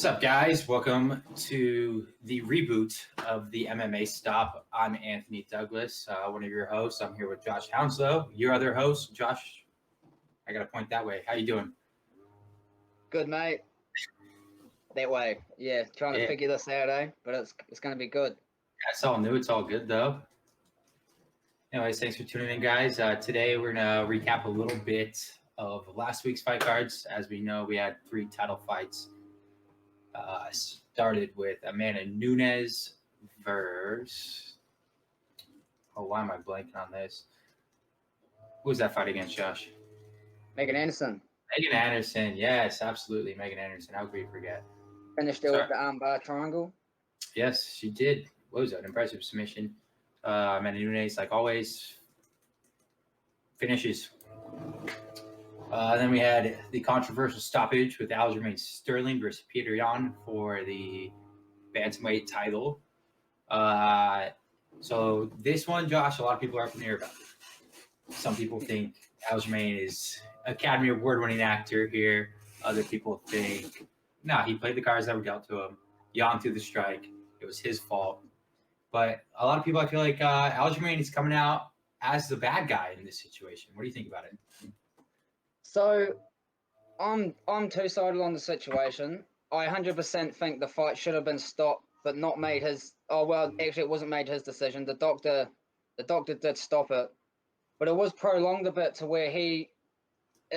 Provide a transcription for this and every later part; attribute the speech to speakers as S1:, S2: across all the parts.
S1: What's up, guys? Welcome to the reboot of the MMA Stop. I'm Anthony Douglas, one of your hosts. I'm here with Josh Hounslow, your other host. Josh, I got to point that way. How you doing?
S2: Good, mate. That way. Yeah, trying to figure this out, but it's going to be good.
S1: Yeah, it's all new. It's all good, though. Anyways, thanks for tuning in, guys. Today, we're going to recap a little bit of last week's fight cards. As we know, we had 3 title fights. Started with Amanda Nunes versus. Oh, why am I blanking on this? Who was that fight against, Josh?
S2: Megan Anderson.
S1: Megan Anderson, yes, absolutely. Megan Anderson. How could we forget?
S2: Finished it with the armbar triangle.
S1: Yes, she did. What was that? An impressive submission. Amanda Nunes, like always, finishes. Then we had the controversial stoppage with Aljamain Sterling versus Peter Yan for the bantamweight title. So this one, Josh, a lot of people are up in the air about. Some people think Aljamain is Academy Award-winning actor here. Other people think, he played the cards that were dealt to him. Yan threw the strike. It was his fault. But a lot of people, I feel like Aljamain is coming out as the bad guy in this situation. What do you think about it?
S2: So, I'm two-sided on the situation. I 100% think the fight should have been stopped, but not made his. Oh well, actually, it wasn't made his decision. The doctor did stop it, but it was prolonged a bit to where it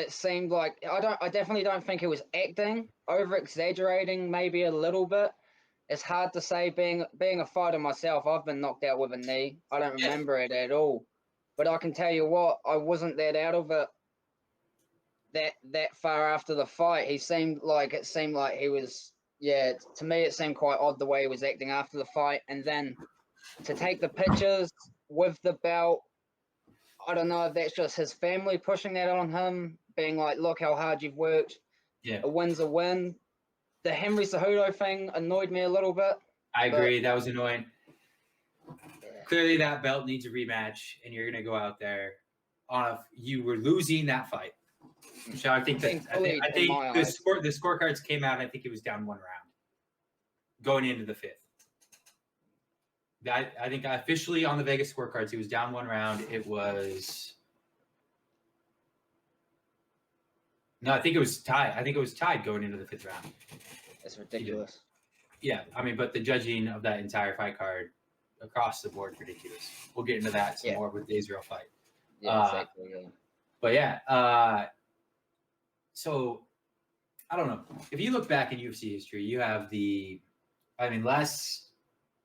S2: seemed like I definitely don't think he was acting, over-exaggerating maybe a little bit. It's hard to say. Being a fighter myself, I've been knocked out with a knee. I don't remember it at all, but I can tell you what, I wasn't that out of it. That far after the fight, it seemed like he was. Yeah, to me, it seemed quite odd the way he was acting after the fight, and then to take the pictures with the belt. I don't know if that's just his family pushing that on him, being like, "Look how hard you've worked.
S1: Yeah,
S2: a win's a win." The Henry Cejudo thing annoyed me a little bit.
S1: I agree. That was annoying.
S2: Yeah.
S1: Clearly, that belt needs a rematch, and you're going to go out there you were losing that fight. So I think the scorecards came out. I think it was down 1 round going into the 5th. I think officially on the Vegas scorecards, he was down 1 round. I think it was tied. I think it was tied going into the 5th round.
S2: That's ridiculous.
S1: Yeah, I mean, but the judging of that entire fight card across the board is ridiculous. We'll get into that some more with the Israel fight.
S2: Yeah, exactly. Yeah.
S1: But yeah, so I don't know. If you look back in UFC history, you have last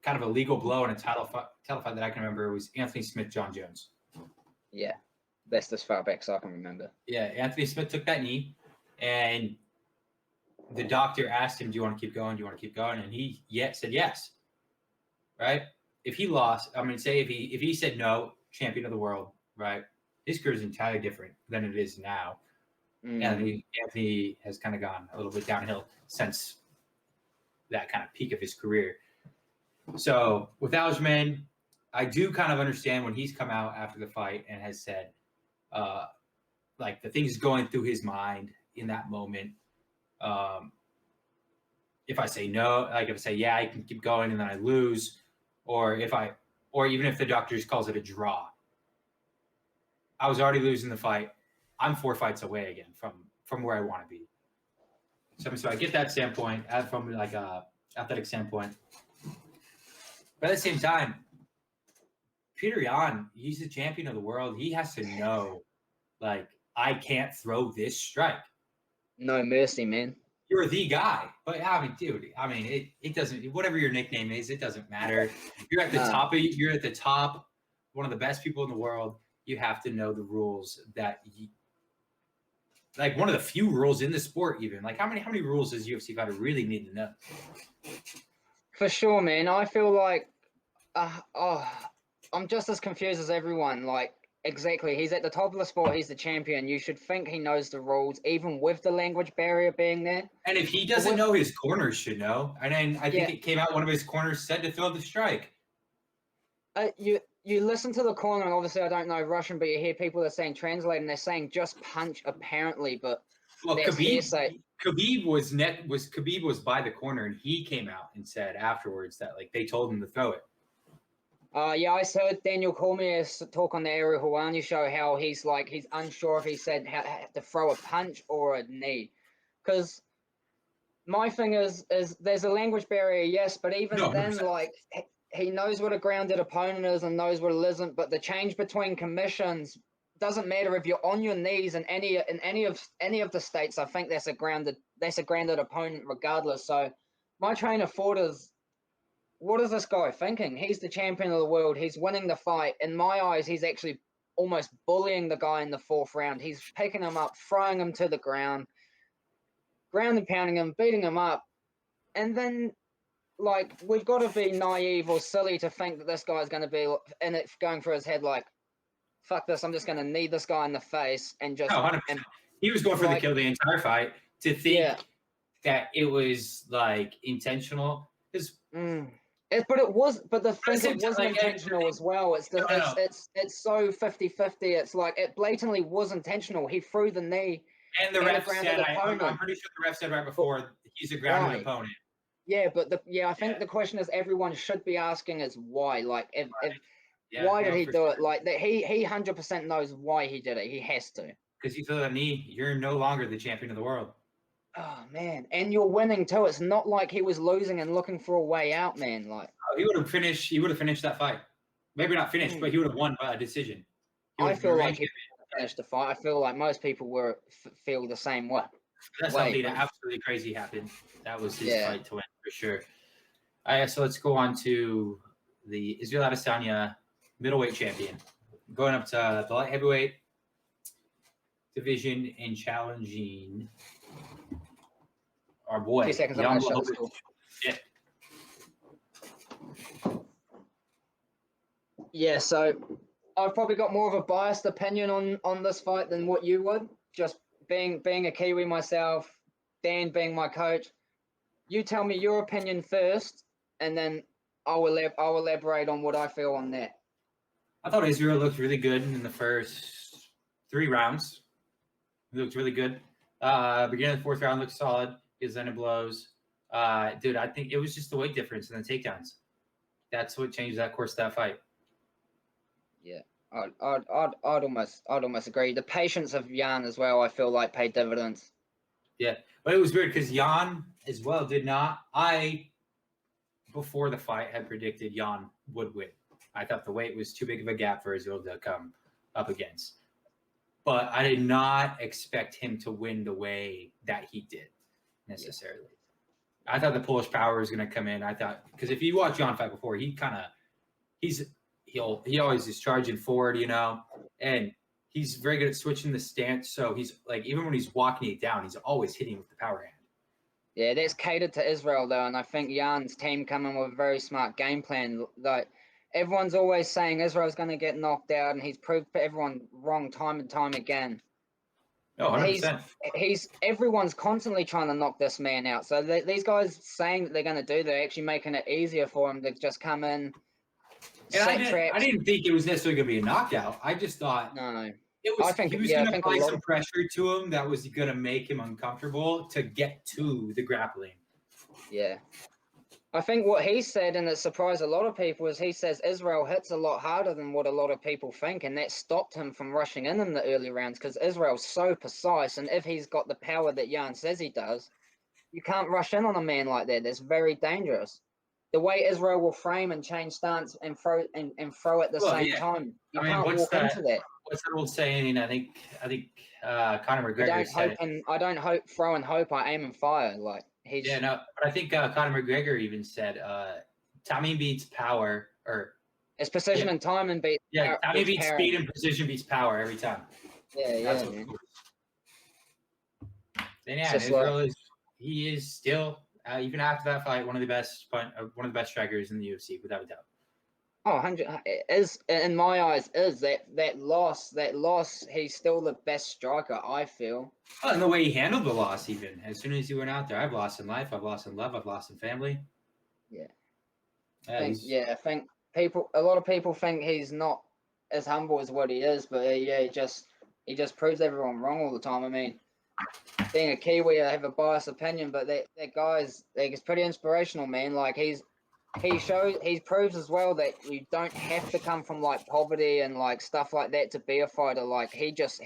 S1: kind of a legal blow in a title fight that I can remember was Anthony Smith, John Jones.
S2: Yeah, that's as far back as I can remember.
S1: Yeah, Anthony Smith took that knee, and the doctor asked him, "Do you want to keep going? Do you want to keep going?" And he said yes. Right? If he lost, say if he said no, champion of the world, right? His career is entirely different than it is now. Anthony has kind of gone a little bit downhill since that kind of peak of his career. So with Aljamain, I do kind of understand when he's come out after the fight and has said, the things going through his mind in that moment. If I say no, if I say I can keep going and then I lose, or even if the doctor just calls it a draw, I was already losing the fight. I'm 4 fights away again from where I want to be. So I get that standpoint from a athletic standpoint. But at the same time, Peter Yan, he's the champion of the world. He has to know, I can't throw this strike.
S2: No mercy, man.
S1: You're the guy. But dude, it doesn't. Whatever your nickname is, it doesn't matter. You're at the top. You're at the top. One of the best people in the world. You have to know the rules that one of the few rules in the sport, even. How many rules does UFC fighter really need to know?
S2: For sure, man. I feel like I'm just as confused as everyone. Exactly. He's at the top of the sport. He's the champion. You should think he knows the rules, even with the language barrier being there.
S1: And if he doesn't know, his corners should know. And then I think it came out one of his corners said to throw the strike.
S2: You listen to the corner, and obviously I don't know Russian, but you hear people that are saying translate, and they're saying just punch apparently, but
S1: Well,
S2: that's hearsay.
S1: Khabib was by the corner, and he came out and said afterwards that like they told him to throw it.
S2: Yeah, I heard Daniel Cormier's talk on the Ariel Helwani show how he's unsure if he said how to throw a punch or a knee, because my thing is there's a language barrier, yes, but even
S1: No,
S2: then,
S1: 100%.
S2: like he knows what a grounded opponent is and knows what it isn't. But the change between commissions doesn't matter if you're on your knees in any of the states. I think that's a grounded opponent regardless. So my train of thought is, what is this guy thinking? He's the champion of the world. He's winning the fight. In my eyes, he's actually almost bullying the guy in the 4th round. He's picking him up, throwing him to the ground and pounding him, beating him up. And then, like, we've got to be naive or silly to think that this guy's going to be in it going through his head like, fuck this, I'm just going to knee this guy in the face and just...
S1: No, 100%. He was going for the kill the entire fight. To think that it was, like, intentional is...
S2: But it was, but the thing it wasn't intentional as well. It's so 50-50. It's like it blatantly was intentional. He threw the knee.
S1: And the ref said, I'm pretty sure the ref said right before, he's a grounded opponent.
S2: Yeah, but I think the question is everyone should be asking is why. Like, why did he do it? Like that, he 100% knows why he did it. He has to.
S1: Because you threw that knee, you're no longer the champion of the world.
S2: Oh man, and you're winning too. It's not like he was losing and looking for a way out, man. Like
S1: he would have finished. He would have finished that fight. Maybe not finished, but he would have won by a decision.
S2: I feel like he finished the fight. I feel like most people feel the same way.
S1: That's something that absolutely crazy happened. That was his fight to win for sure. All right, so let's go on to the Israel Adesanya middleweight champion, going up to the light heavyweight division and challenging our boy.
S2: 2 seconds. Yeah, so I've probably got more of a biased opinion on this fight than what you would. Just being a Kiwi myself, Dan being my coach. You tell me your opinion first, and then I'll elaborate on what I feel on that.
S1: I thought Israel looked really good in the first 3 rounds. He looked really good. Beginning of the 4th round looked solid. His end of blows. Dude, I think it was just the weight difference in the takedowns. That's what changed that course of that fight.
S2: Yeah, I'd almost agree. The patience of Jan as well, I feel like paid dividends.
S1: Yeah, but it was weird because Jan as well did not. Before the fight, had predicted Jan would win. I thought the weight was too big of a gap for Israel to come up against. But I did not expect him to win the way that he did necessarily. Yeah. I thought the Polish power was going to come in. I thought, because if you watch Jan fight before, he always is charging forward, and he's very good at switching the stance. So he's like, even when he's walking it down, he's always hitting with the power hand.
S2: Yeah, that's catered to Israel though, and I think Jan's team come in with a very smart game plan. Like everyone's always saying Israel's going to get knocked out, and he's proved everyone wrong time and time again.
S1: Oh, 100%.
S2: Everyone's constantly trying to knock this man out. So these guys saying that they're going to do, they're actually making it easier for him to just come in.
S1: And I didn't think it was necessarily going to be a knockout. I just thought he was going to apply some pressure to him that was going to make him uncomfortable to get to the grappling.
S2: Yeah. I think what he said, and it surprised a lot of people, is he says Israel hits a lot harder than what a lot of people think, and that stopped him from rushing in the early rounds because Israel's so precise, and if he's got the power that Jan says he does, you can't rush in on a man like that. That's very dangerous. The way Israel will frame and change stance and throw at the same time, you can't walk into that.
S1: What's that old saying? I think Conor McGregor said it.
S2: I don't hope, throw and hope. I aim and fire. Like
S1: but I think Conor McGregor even said timing beats power, or
S2: it's precision and timing beats.
S1: Yeah, timing beats speed and precision beats power every time.
S2: Yeah, man.
S1: And Israel he is still even after that fight one of the best strikers in the UFC without a doubt.
S2: Oh, 100 is in my eyes is that loss. He's still the best striker, I feel.
S1: Well, and the way he handled the loss, even as soon as he went out there, I've lost in life, I've lost in love, I've lost in family.
S2: Yeah. I think a lot of people think he's not as humble as what he is, but he just proves everyone wrong all the time. I mean, being a Kiwi, I have a biased opinion, but that guy's like, it's pretty inspirational, man. Like he proves as well that you don't have to come from like poverty and like stuff like that to be a fighter. Like he just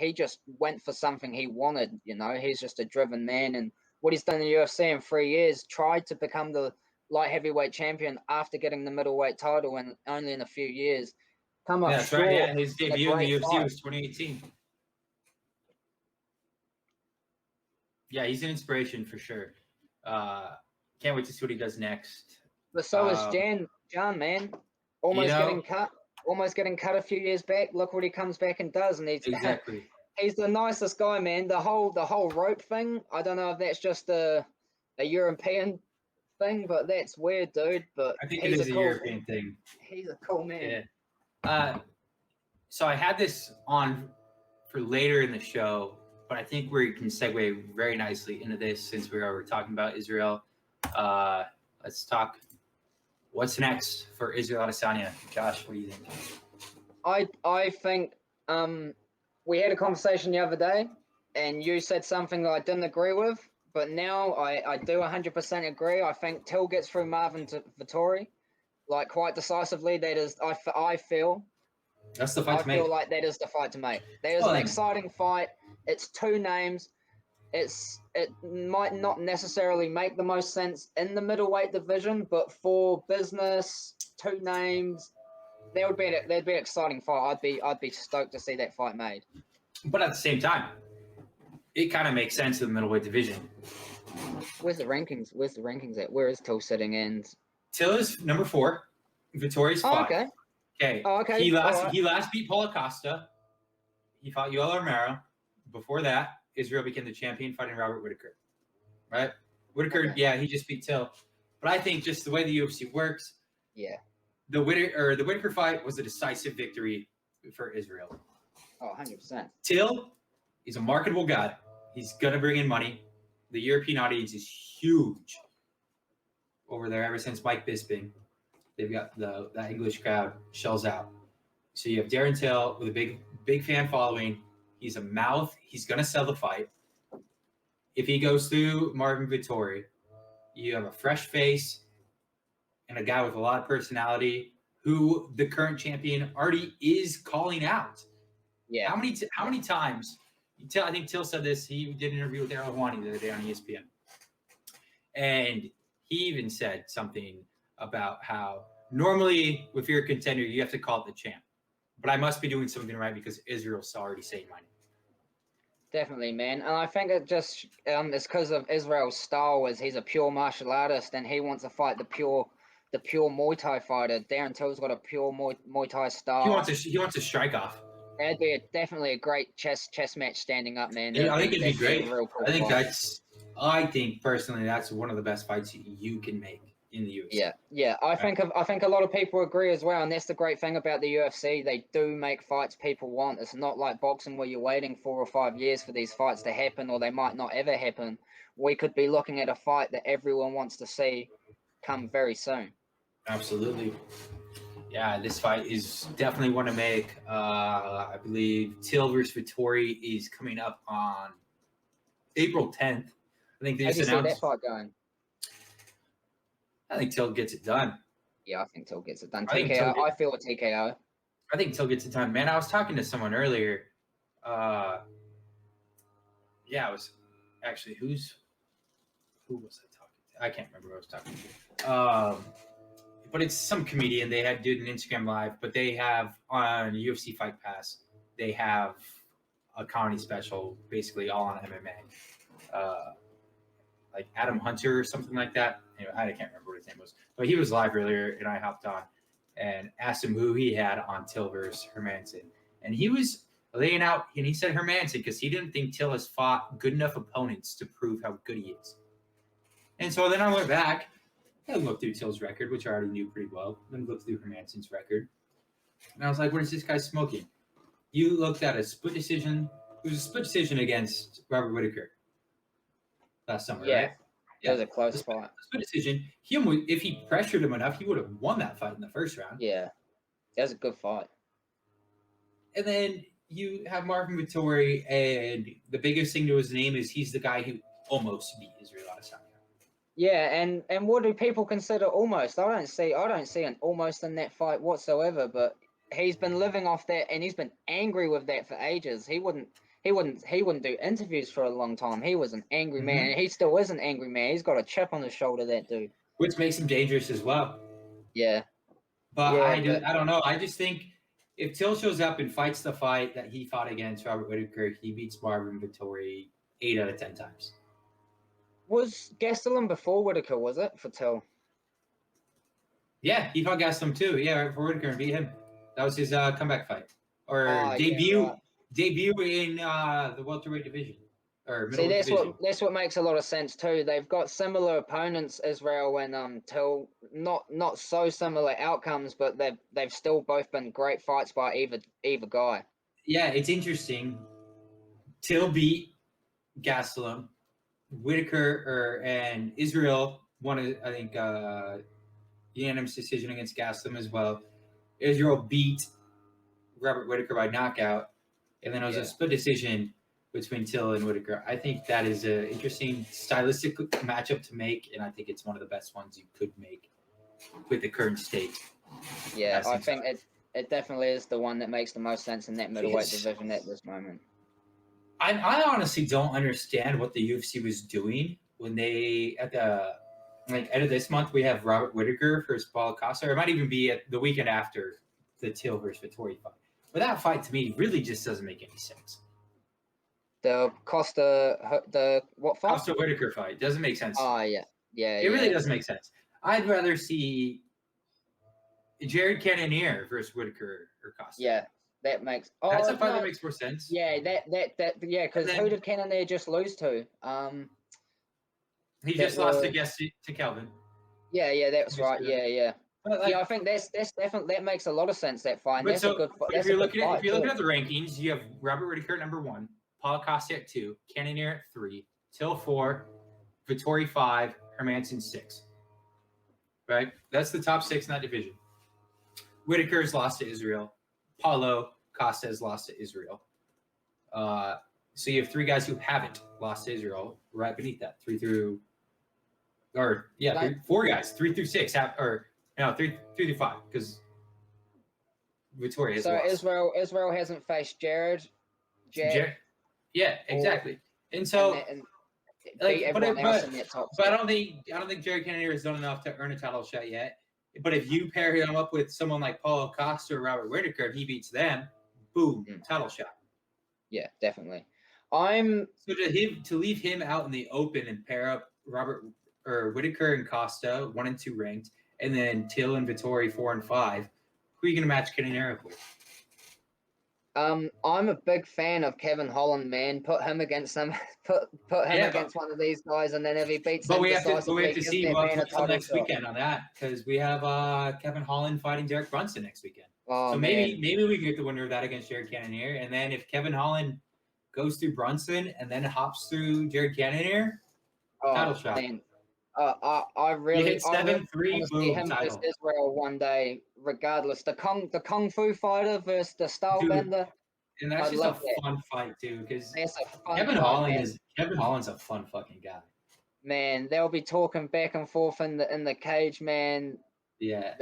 S2: went for something he wanted, you know. He's just a driven man, and what he's done in the UFC in 3 years, tried to become the light heavyweight champion after getting the middleweight title, and only in a few years come up
S1: That's
S2: short.
S1: right. Yeah, his
S2: in a
S1: debut in the
S2: great
S1: UFC
S2: fight.
S1: was 2018. Yeah, he's an inspiration for sure. Can't wait to see what he does next.
S2: But so is Jan, man. Almost getting cut a few years back. Look what he comes back and does, and he's
S1: Exactly.
S2: he's the nicest guy, man. The whole rope thing. I don't know if that's just a European thing, but that's weird, dude. But
S1: I think
S2: he's
S1: it is a
S2: cool,
S1: European thing.
S2: He's a cool man.
S1: Yeah. So I had this on for later in the show, but I think we can segue very nicely into this since we were talking about Israel. Let's talk. What's next for Israel Adesanya? Josh, what do you think?
S2: I think we had a conversation the other day, and you said something that I didn't agree with, but now I do 100% agree. I think Till gets through Marvin Vettori, like quite decisively. That is, I feel.
S1: That's the fight to make.
S2: I feel like that is the fight to make. That is an exciting fight. It's two names. It might not necessarily make the most sense in the middleweight division, but for business, two names, that'd be an exciting fight. I'd be stoked to see that fight made.
S1: But at the same time, it kind of makes sense in the middleweight division.
S2: Where's the rankings? Where's the rankings at? Where is Till sitting in?
S1: Till is number 4. Vettori's 5.
S2: Okay.
S1: Okay.
S2: Oh, okay.
S1: He last beat Paulo Costa. He fought Yoel Romero. Before that, Israel became the champion fighting Robert Whittaker. Right? Whittaker, yeah, he just beat Till. But I think just the way the UFC works, the Whittaker fight was a decisive victory for Israel.
S2: Oh, 100%.
S1: Till, he's a marketable guy. He's gonna bring in money. The European audience is huge over there ever since Mike Bisping. They've got that English crowd shells out. So you have Darren Till with a big fan following. He's a mouth. He's gonna sell the fight. If he goes through Marvin Vettori, you have a fresh face and a guy with a lot of personality who the current champion already is calling out.
S2: Yeah.
S1: How many times? I think Till said this. He did an interview with Errol Hawani the other day on ESPN, and he even said something about how normally, if you're a contender, you have to call it the champ. But I must be doing something right because Israel's already saying my name.
S2: Definitely, man. And I think it just it's because of Israel's style, as he's a pure martial artist and he wants to fight the pure Muay Thai fighter. Darren Till's got a pure Muay Thai style.
S1: He wants to strike off.
S2: That'd be definitely a great chess match standing up, man.
S1: I think it'd be great.
S2: Real cool
S1: I think personally that's one of the best fights you can make in the UFC.
S2: Yeah. I think a lot of people agree as well, and that's the great thing about the UFC. They do make fights people want. It's not like boxing where you're waiting 4 or 5 years for these fights to happen, or they might not ever happen. We could be looking at a fight that everyone wants to see come very soon.
S1: Absolutely. Yeah, this fight is definitely one to make. I believe Till versus Vettori is coming up on April 10th. I think they just announced. How do you see that
S2: fight going?
S1: I think Till gets it done.
S2: Yeah, I think Till gets it done. TKO. I feel a TKO.
S1: I think Till gets it done. Man, I was talking to someone earlier. Yeah, I was actually who was I talking to? I can't remember who I was talking to. But it's some comedian. They had did an Instagram live, but they have on UFC Fight Pass. They have a comedy special, basically all on MMA. Like Adam Hunter or something like that. Anyway, I can't remember what his name was, but he was live earlier, and I hopped on and asked him who he had on Till versus Hermanson, and he was laying out, and he said Hermanson because he didn't think Till has fought good enough opponents to prove how good he is. And so then I went back and looked through Till's record, which I already knew pretty well. Then looked through Hermanson's record, and I was like, "What is this guy smoking?" You looked at a split decision. It was a split decision against Robert Whittaker last summer, right?
S2: Yeah, it was a close fight.
S1: Split decision. If he pressured him enough, he would have won that fight in the first round.
S2: Yeah, that was a good fight.
S1: And then you have Marvin Vettori, and the biggest thing to his name is he's the guy who almost beat Israel Adesanya.
S2: Yeah, and what do people consider almost? I don't see an almost in that fight whatsoever. But he's been living off that, and he's been angry with that for ages. He wouldn't do interviews for a long time. He was an angry man, and he still is an angry man. He's got a chip on his shoulder, that dude.
S1: Which makes him dangerous as well.
S2: Yeah,
S1: But
S2: yeah,
S1: I don't know. I just think if Till shows up and fights the fight that he fought against Robert Whittaker, he beats Marvin Vettori 8 out of 10 times.
S2: Was Gastelum before Whittaker? Was it for Till?
S1: Yeah, he fought Gastelum too. Yeah, right before Whittaker and beat him. That was his comeback fight or debut.
S2: Yeah, right.
S1: Debut in the welterweight division or
S2: See,
S1: middleweight division.
S2: that's what makes a lot of sense too. They've got similar opponents, Israel and Till. Not so similar outcomes, but they've still both been great fights by either guy.
S1: Yeah, it's interesting. Till beat Gastelum. Whittaker and Israel won, I think, unanimous decision against Gastelum as well. Israel beat Robert Whittaker by knockout, and then it was a split decision between Till and Whittaker. I think that is an interesting stylistic matchup to make, and I think it's one of the best ones you could make with the current state.
S2: Yeah, I think it definitely is the one that makes the most sense in that middleweight division at this moment.
S1: I honestly don't understand what the UFC was doing when they at the end of this month we have Robert Whittaker versus Paulo Costa. Or it might even be at the weekend after the Till versus Vettori fight. But that fight to me really just doesn't make any sense.
S2: The what fight?
S1: Costa Whittaker fight doesn't make sense.
S2: Oh yeah. It
S1: really doesn't make sense. I'd rather see Jared Cannonier versus Whittaker or Costa.
S2: Yeah. That makes
S1: that's a fight that makes more sense.
S2: Yeah, because who did Cannonier just lose to?
S1: He just lost to Kelvin.
S2: Yeah, that's right. Yeah.
S1: But
S2: I think that's definitely that makes a lot of sense. That fight. That's a good fight.
S1: If you're looking at the rankings, you have Robert Whittaker at number 1, Paulo Costa at 2, Cannonier at 3, Till 4, Vettori 5, Hermansson 6. Right, that's the top 6 in that division. Whittaker's lost to Israel. Paulo Costa has lost to Israel. So you have 3 guys who haven't lost to Israel right beneath that. 4 guys, 3 through 6 3 through 5 because Vettori has lost.
S2: So Israel hasn't faced Jared.
S1: Yeah, exactly. And so but I don't think Jared Cannonier has done enough to earn a title shot yet. But if you pair him up with someone like Paulo Costa or Robert Whittaker and he beats them, boom, title shot.
S2: Yeah, definitely.
S1: So to leave him out in the open and pair up Whittaker and Costa 1 and 2 ranked, and then Till and Vettori 4 and 5, who are you gonna match Cannonier up with?
S2: I'm a big fan of Kevin Holland, man. Put him against against one of these guys, and then if he beats him,
S1: we have to see what's next weekend on that because we have Kevin Holland fighting Derek Brunson next weekend.
S2: Oh,
S1: so maybe we can get the winner of that against Jared Cannonier, and then if Kevin Holland goes through Brunson and then hops through Jared Cannonier, title shot. Man.
S2: I really
S1: 7-3
S2: see him versus Israel one day, regardless. The kung fu fighter versus the style bender.
S1: And that's just a fun fight too, because Kevin Holland's a fun fucking guy.
S2: Man, they'll be talking back and forth in the cage, man.
S1: Yeah.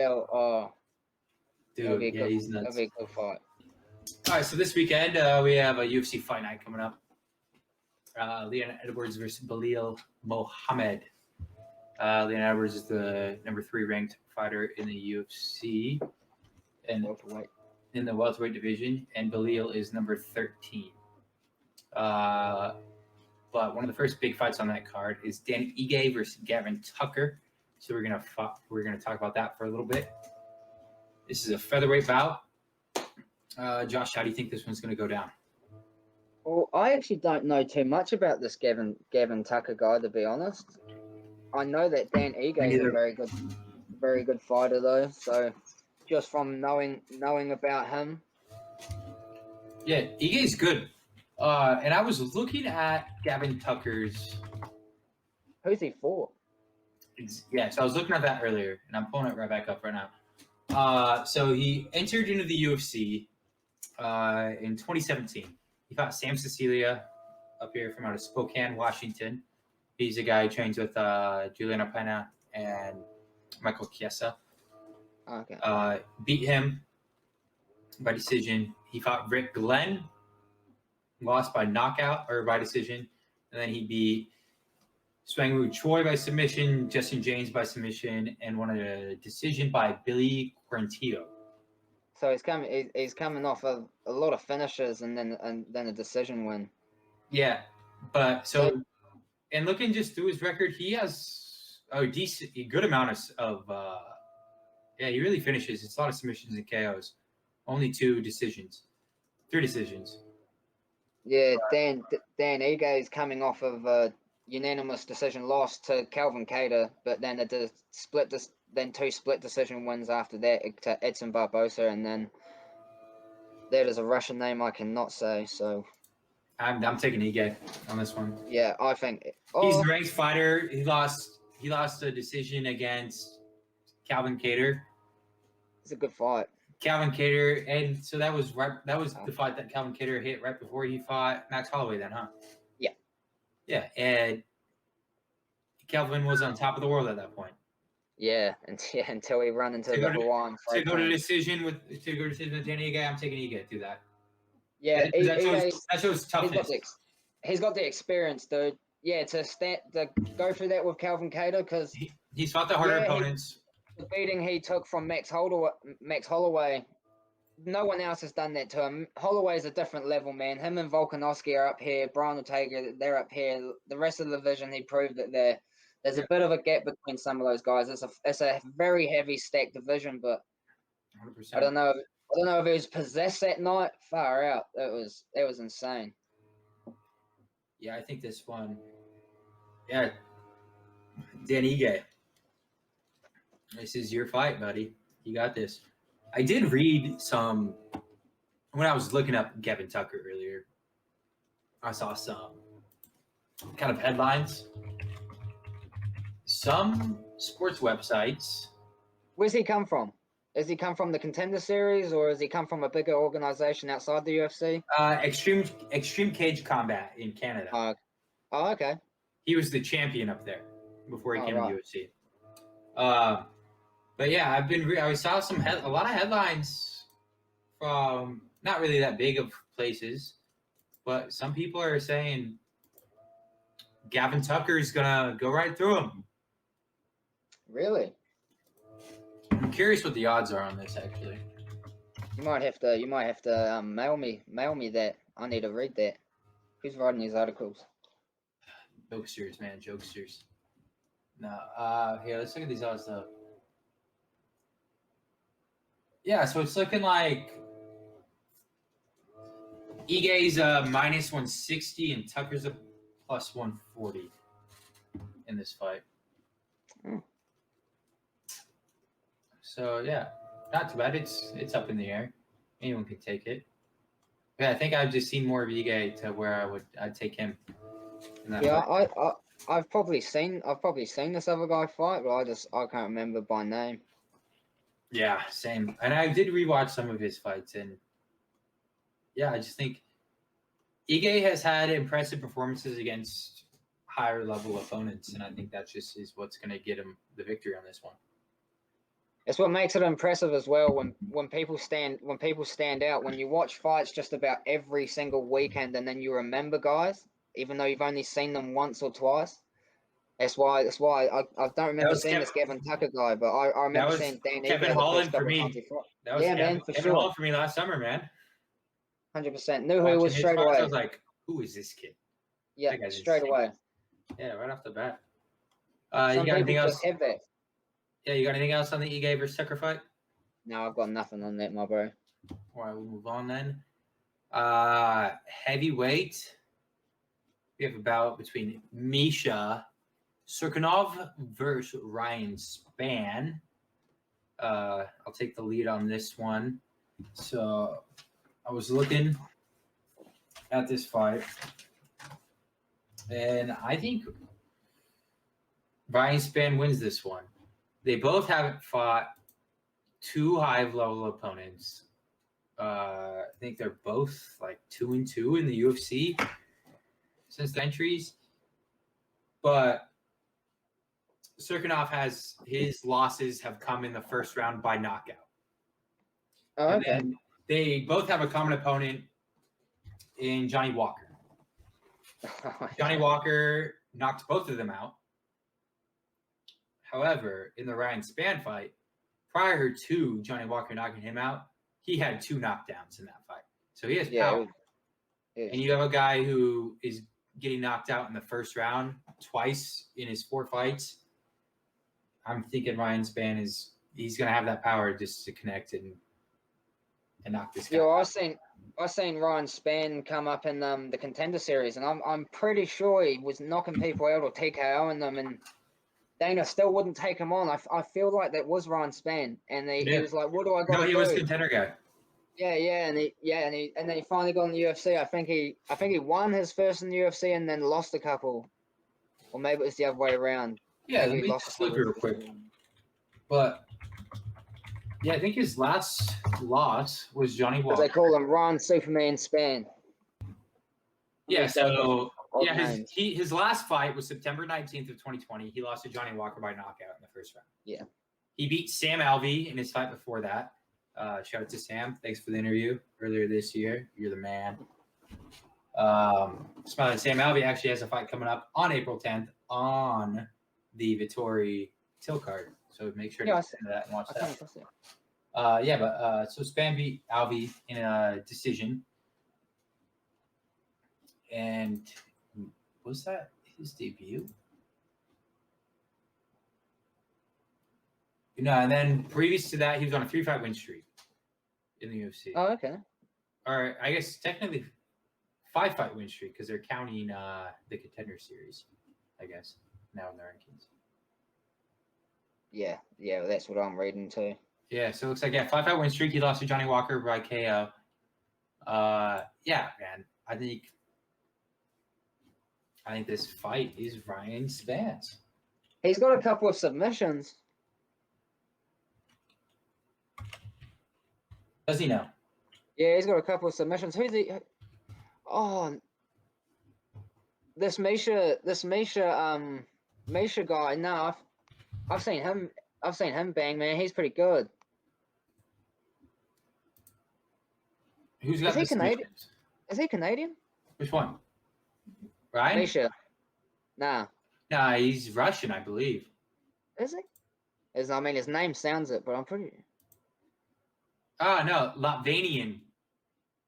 S2: He's nuts. That'll be a good fight.
S1: All right, so this weekend we have a UFC fight night coming up. Leon Edwards versus Belal Mohammed. Leon Edwards is the number 3 ranked fighter in the UFC and in the welterweight division, and Belal is number 13. But one of the first big fights on that card is Danny Ige versus Gavin Tucker. So we're gonna talk about that for a little bit. This is a featherweight bout. Josh, how do you think this one's gonna go down?
S2: Well, I actually don't know too much about this Gavin Tucker guy, to be honest. I know that Dan Ige is a very good fighter, though. So, just from knowing about him,
S1: yeah, Ige's good. And I was looking at Gavin Tucker's.
S2: Who's he for?
S1: Yeah, so I was looking at that earlier, and I'm pulling it right back up right now. So he entered into the UFC in 2017. He fought Sam Cecilia up here from out of Spokane, Washington. He's a guy who trains with Juliana Pena and Michael Chiesa.
S2: Okay.
S1: Beat him by decision. He fought Rick Glenn, lost by knockout or by decision. And then he beat Swangwoo Choi by submission, Justin James by submission, and won a decision by Billy Quarantillo.
S2: So he's coming off of a lot of finishes and then a decision win.
S1: Yeah, but so and looking just through his record, he has a good amount of yeah, he really finishes. It's a lot of submissions and KOs. Only 3 decisions.
S2: Yeah, Dan Ige is coming off of a unanimous decision loss to Calvin Kattar, but then then 2 split decision wins after that to Edson Barbosa, and then that is a Russian name I cannot say. So
S1: I'm taking Ige on this one.
S2: Yeah, I think
S1: he's the ranked fighter. He lost a decision against Calvin Kattar.
S2: It's a good fight.
S1: Calvin Kattar, and so that was the fight that Calvin Kattar hit right before he fought Max Holloway then, huh?
S2: Yeah.
S1: Yeah, and Calvin was on top of the world at that point.
S2: Yeah, until he ran into the Hawaiian
S1: to go to decision with Danny Ige. I'm taking Ige through that.
S2: Yeah,
S1: that shows toughness.
S2: He's got the experience, dude. Yeah, to go through that with Calvin Kattar, because
S1: he's fought the harder opponents.
S2: The beating he took from Max Holloway, no one else has done that to him. Holloway's a different level, man. Him and Volkanovski are up here. Brian Ortega, they're up here. The rest of the division, he proved that there's a bit of a gap between some of those guys. It's a very heavy stacked division, but 100%. I don't know if he was possessed that night. Far out. It was insane.
S1: Yeah, I think this one. Yeah, Dan Ige. This is your fight, buddy. You got this. I did read some when I was looking up Gavin Tucker earlier. I saw some kind of headlines. Some sports websites.
S2: Where's he come from? Has he come from the Contender Series, or has he come from a bigger organization outside the UFC?
S1: Extreme Cage Combat in Canada.
S2: Oh, okay.
S1: He was the champion up there before he came to the UFC. But yeah, I saw a lot of headlines from not really that big of places, but some people are saying Gavin Tucker is gonna go right through him.
S2: Really?
S1: I'm curious what the odds are on this. Actually,
S2: you might have to mail me that. I need to read that. Who's writing these articles?
S1: Jokesters, man, jokesters. No, here, let's look at these odds though. Yeah, so it's looking like Ige's minus 160 and Tucker's a plus 140 in this fight. So yeah, not too bad. It's up in the air. Anyone can take it. Yeah, I think I've just seen more of Ige to where I'd take him.
S2: Yeah, I've probably seen this other guy fight, but I can't remember by name.
S1: Yeah, same. And I did rewatch some of his fights, and yeah, I just think Ige has had impressive performances against higher level opponents, and I think that just is what's going to get him the victory on this one.
S2: It's what makes it impressive as well when people stand out. When you watch fights just about every single weekend, and then you remember guys, even though you've only seen them once or twice. That's why I don't remember seeing this Gavin Tucker guy, but I remember seeing Dan
S1: Kevin Holland for me. That was
S2: Kevin
S1: Holland for me last summer, man.
S2: 100%. Knew who he was straight away.
S1: I was like, who is this kid?
S2: Yeah, straight away.
S1: Yeah, right off the bat. You got anything else? Yeah, you got anything else on the Ige versus Tucker fight?
S2: No, I've got nothing on that, my bro.
S1: All right, we'll move on then. Heavyweight. We have a bout between Misha Sirkanov versus Ryan Spann. I'll take the lead on this one. So I was looking at this fight, and I think Ryan Spann wins this one. They both haven't fought two high-level opponents I think they're both like 2-2 in the UFC since the entries. But Sirkanov has his losses have come in the first round by knockout.
S2: Oh,
S1: And
S2: okay.
S1: then they both have a common opponent in Johnny Walker. Johnny Walker knocked both of them out. However, in the Ryan Spann fight, prior to Johnny Walker knocking him out, he had 2 knockdowns in that fight. So he has power. And you have a guy who is getting knocked out in the first round twice in his 4 fights. I'm thinking Ryan Spann he's going to have that power just to connect and knock this guy out.
S2: I seen Ryan Spann come up in the Contender Series, and I'm pretty sure he was knocking people out or TKOing them, and Dana still wouldn't take him on. I feel like that was Ryan Spann, and he was like, "What do I got to do?"
S1: No, he was Contender guy.
S2: And then he finally got in the UFC. I think he won his first in the UFC and then lost a couple, or maybe it was the other way around.
S1: Yeah,
S2: maybe
S1: let me just look real quick. But yeah, I think his last loss was Johnny Walker.
S2: They call him Ryan Superman Spann.
S1: Yeah, so his last fight was September 19th of 2020. He lost to Johnny Walker by knockout in the first round.
S2: Yeah. He
S1: beat Sam Alvey in his fight before that. Shout out to Sam. Thanks for the interview earlier this year. You're the man. Sam Alvey actually has a fight coming up on April 10th on the Vittori Till card. So make sure to listen to that and watch that. So Spann beat Alvey in a decision. And was that his debut? And then previous to that, he was on a 3-fight win streak in the UFC.
S2: Oh, okay.
S1: Or I guess technically 5-fight win streak because they're counting the Contender Series, I guess, now in the rankings.
S2: Yeah, that's what I'm reading too.
S1: Yeah, so it looks like 5-fight win streak. He lost to Johnny Walker by KO. Yeah, man, I think this fight is Ryan Spann's.
S2: He's got a couple of submissions.
S1: Does he know?
S2: Yeah, he's got a couple of submissions. Who's he? Oh, this Misha guy. No, I've seen him. I've seen him bang, man. He's pretty good.
S1: Who's got
S2: the Canadian? Is he Canadian?
S1: Which one? Ryan?
S2: Misha. Nah,
S1: he's Russian, I believe.
S2: Is he? I mean, his name sounds it, but I'm pretty.
S1: Oh, no, Latvian.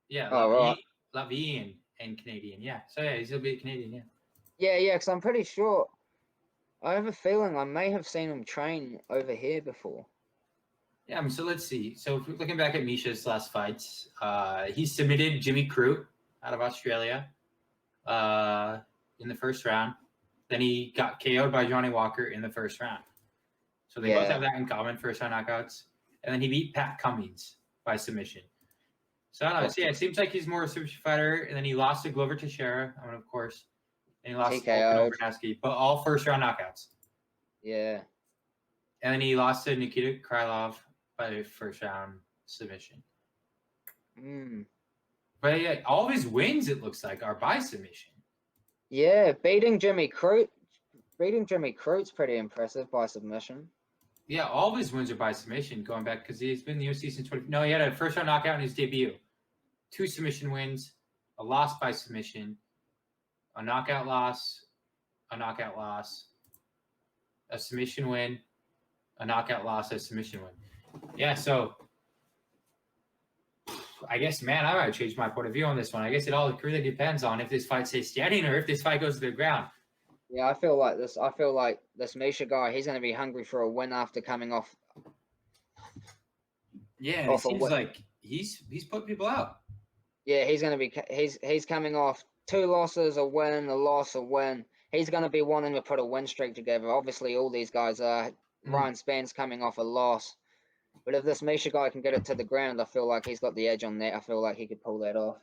S1: Yeah,
S2: right.
S1: Latvian and Canadian. Yeah, so yeah, he's a bit Canadian, yeah.
S2: Yeah, because I'm pretty sure. I have a feeling I may have seen him train over here before.
S1: Yeah, so let's see. So if we're looking back at Misha's last fights, he submitted Jimmy Crute out of Australia in the first round. Then he got KO'd by Johnny Walker in the first round. So they both have that in common, first round knockouts. And then he beat Pat Cummings by submission. So I don't know. So, yeah, it seems like he's more a submission fighter. And then he lost to Glover Teixeira, of course. And he lost to Volkanovski, but all first round knockouts.
S2: Yeah.
S1: And then he lost to Nikita Krylov by first round submission. But yeah, all of his wins, it looks like, are by submission.
S2: Yeah, beating Jimmy Crute's pretty impressive by submission.
S1: Yeah, all of his wins are by submission going back because he's been in the UFC since 20. No, he had a first round knockout in his debut. 2 submission wins, a loss by submission, a knockout loss, a submission win, a knockout loss, a submission win. Yeah, so I guess, man, I might change my point of view on this one. I guess it all really depends on if this fight stays standing or if this fight goes to the ground.
S2: Yeah, I feel like this Misha guy, he's going to be hungry for a win after coming off.
S1: Yeah, it seems like he's put people out.
S2: Yeah, he's going to be he's coming off 2 losses, a win, a loss, a win. He's going to be wanting to put a win streak together. Obviously, all these guys are. Ryan Spann's coming off a loss. But if this Misha guy can get it to the ground, I feel like he's got the edge on that. I feel like he could pull that off.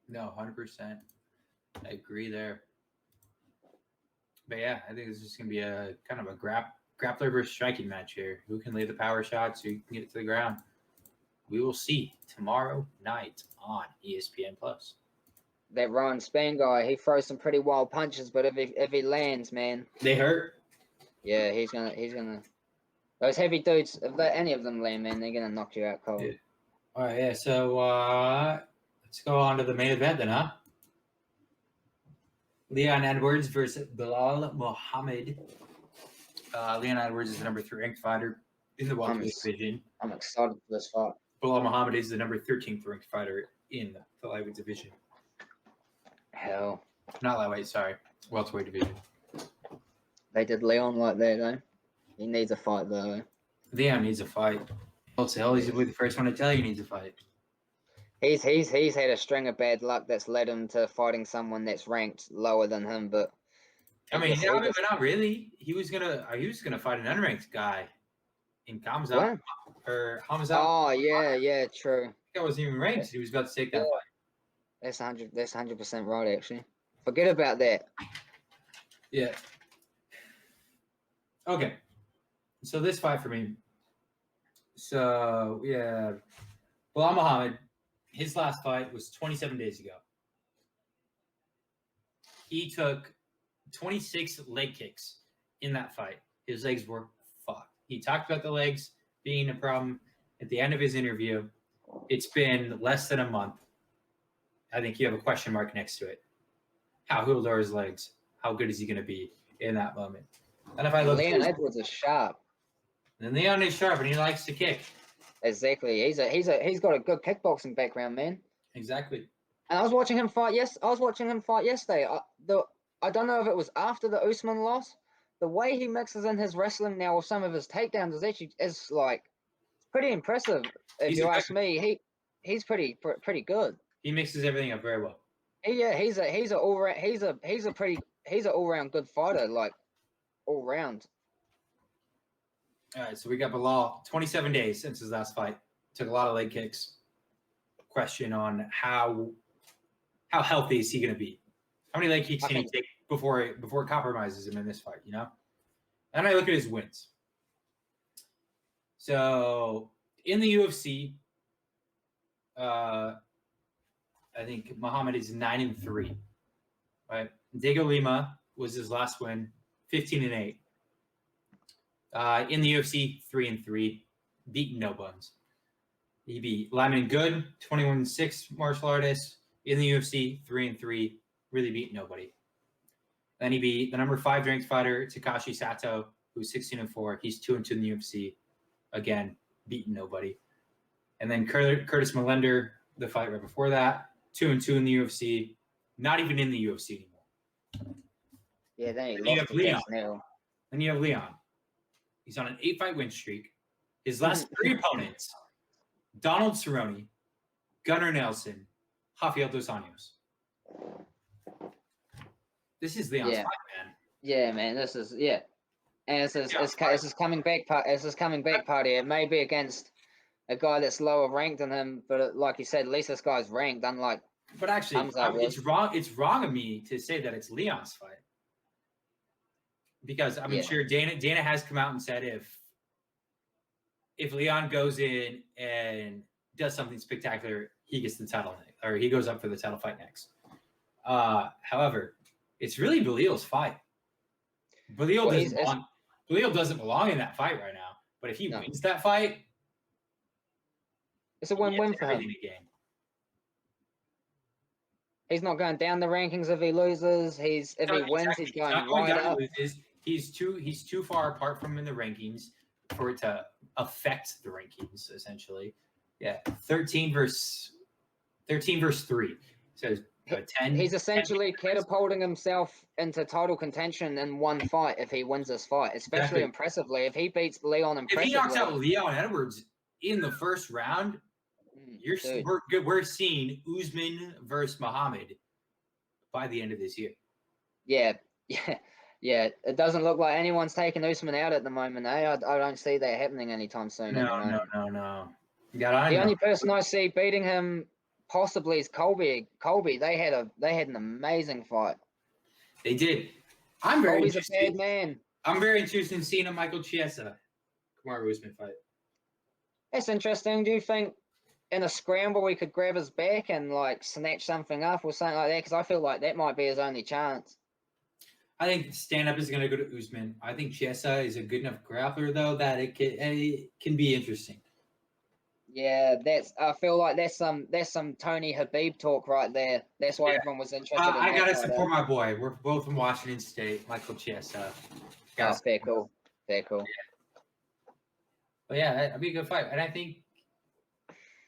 S1: No, 100%. I agree there. But yeah, I think this is going to be a kind of a grappler versus striking match here. Who can lay the power shots? Who can get it to the ground? we will see tomorrow night on ESPN Plus.
S2: That Ryan Spann guy, he throws some pretty wild punches, but if he lands, man,
S1: They hurt.
S2: yeah, he's gonna. Those heavy dudes, if any of them land, man, they're gonna knock you out cold.
S1: Yeah. All right, yeah. So let's go on to the main event then, huh? Leon Edwards versus Bilal Muhammad. Leon Edwards is the number 3 ranked fighter in the welterweight division.
S2: I'm excited for this fight.
S1: Bilal Muhammad is the number 13th ranked fighter in the lightweight division.
S2: Hell,
S1: Not lightweight, sorry, welterweight division.
S2: they did Leon like that, though. He needs a fight, though.
S1: Leon needs a fight. What the hell? He's the first one to tell you he needs a fight.
S2: He's had a string of bad luck that's led him to fighting someone that's ranked lower than him, but
S1: I mean, not really. He was gonna fight an unranked guy in Kamza or Hamza.
S2: Oh yeah, true.
S1: That wasn't even ranked. He was about to take that fight.
S2: That's 100% right, actually. Forget about that.
S1: Yeah. Okay. So this fight for me. So yeah, Bilal Muhammad, his last fight was 27 days ago. He took 26 leg kicks in that fight. His legs were fucked. He talked about the legs being a problem at the end of his interview. It's been less than a month. I think you have a question mark next to it. How healed are his legs? How good is he going to be in that moment? And if I look,
S2: Leon Edwards is sharp.
S1: And Leon is sharp, and he likes to kick.
S2: Exactly. He's got a good kickboxing background, man.
S1: Exactly.
S2: And I was watching him fight. I was watching him fight yesterday. I don't know if it was after the Usman loss. The way he mixes in his wrestling now with some of his takedowns is like pretty impressive. If you ask me, he's pretty good.
S1: He mixes everything up very well.
S2: He's an all round good fighter, like all round.
S1: All right, so we got Bilal. 27 days since his last fight. Took a lot of leg kicks. Question on how healthy is he going to be? How many leg kicks can he take before it compromises him in this fight? You know. And I look at his wins. So in the UFC, I think Muhammad is 9-3. Right, Diego Lima was his last win, 15-8. In the UFC, 3-3, beaten no buns. He beat Lyman Good, 21-6 martial artist. In the UFC, 3-3, really beat nobody. Then he beat the number 5 ranked fighter, Takashi Sato, who's 16-4. He's 2-2 in the UFC. Again, beaten nobody. And then Curtis Millender, the fight right before that, 2-2 in the UFC. Not even in the UFC anymore.
S2: Yeah, then
S1: you have Leon. Then you have Leon. He's on an 8-fight win streak. His last 3 opponents, Donald Cerrone, Gunnar Nelson, Rafael Dos Anjos. This is Leon's fight, man.
S2: Yeah, man. This is and it's coming back part. It's his coming back party. It may be against a guy that's lower ranked than him, but like you said, at least this guy's ranked. Unlike,
S1: but actually, it's wrong. It's wrong of me to say that it's Leon's fight. Because I'm sure Dana has come out and said if Leon goes in and does something spectacular, he gets the title or he goes up for the title fight next. However, it's really Belal's fight. Belal doesn't belong in that fight right now. But if he wins that fight,
S2: it's a win-win for him.
S1: Again.
S2: He's not going down the rankings if he loses. If he wins, he's going right up.
S1: He's too far apart from him in the rankings for it to affect the rankings, essentially. Yeah, 13 versus 3. So 10.
S2: He's essentially catapulting himself into title contention in one fight if he wins this fight, especially impressively. If he beats Leon impressively.
S1: If he knocks out Leon Edwards in the first round, we're seeing Usman versus Muhammad by the end of this year.
S2: Yeah. It doesn't look like anyone's taking Usman out at the moment, eh? I don't see that happening anytime soon.
S1: No.
S2: The only person I see beating him possibly is Colby. They had an amazing fight.
S1: They did. Colby's
S2: a bad man.
S1: I'm very interested in seeing a Michael Chiesa Kamaru Usman fight.
S2: That's interesting. Do you think in a scramble he could grab his back and like snatch something up or something like that? Because I feel like that might be his only chance.
S1: I think stand-up is going to go to Usman. I think Chiesa is a good enough grappler, though, that it can be interesting.
S2: Yeah, I feel like that's some Tony Habib talk right there. That's why everyone was interested in
S1: I
S2: that
S1: got to
S2: fight,
S1: support my boy. We're both from Washington State, Michael Chiesa.
S2: Oh, fair cool. Fair cool.
S1: But yeah, that'd be a good fight. And I think